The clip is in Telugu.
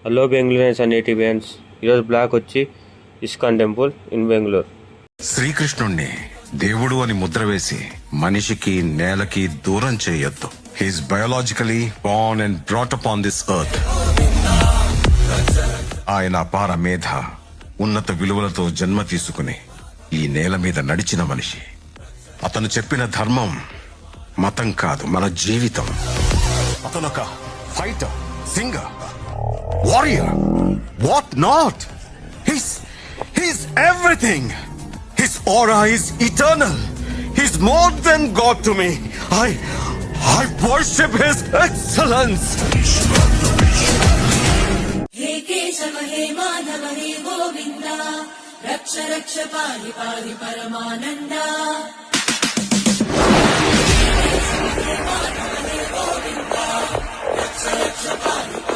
Hello Bengaluru and నేటివియన్స్. ఈరోజు బ్లాక్ వచ్చి ఇస్కాన్ టెంపుల్ ఇన్ బెంగళూరు. శ్రీకృష్ణుణ్ణి దేవుడు అని ముద్ర వేసి మనిషికి నేలకి దూరం చేయొద్దు. He is biologically born and brought up on this earth. ఆయన అపార మేధ, ఉన్నత విలువలతో జన్మ తీసుకుని ఈ నేల మీద నడిచిన మనిషి. అతను చెప్పిన ధర్మం మతం కాదు, మన జీవితం. అతనొక fighter, singer, warrior, what not? He's everything. His aura is eternal. He's more than God to me. I worship His excellence. हे केशव हे माधव हे गोविंदा, रक्ष रक्ष पाहि पाहि परमानंदा. हे केशव हे माधव हे गोविंदा, रक्ष रक्ष पाहि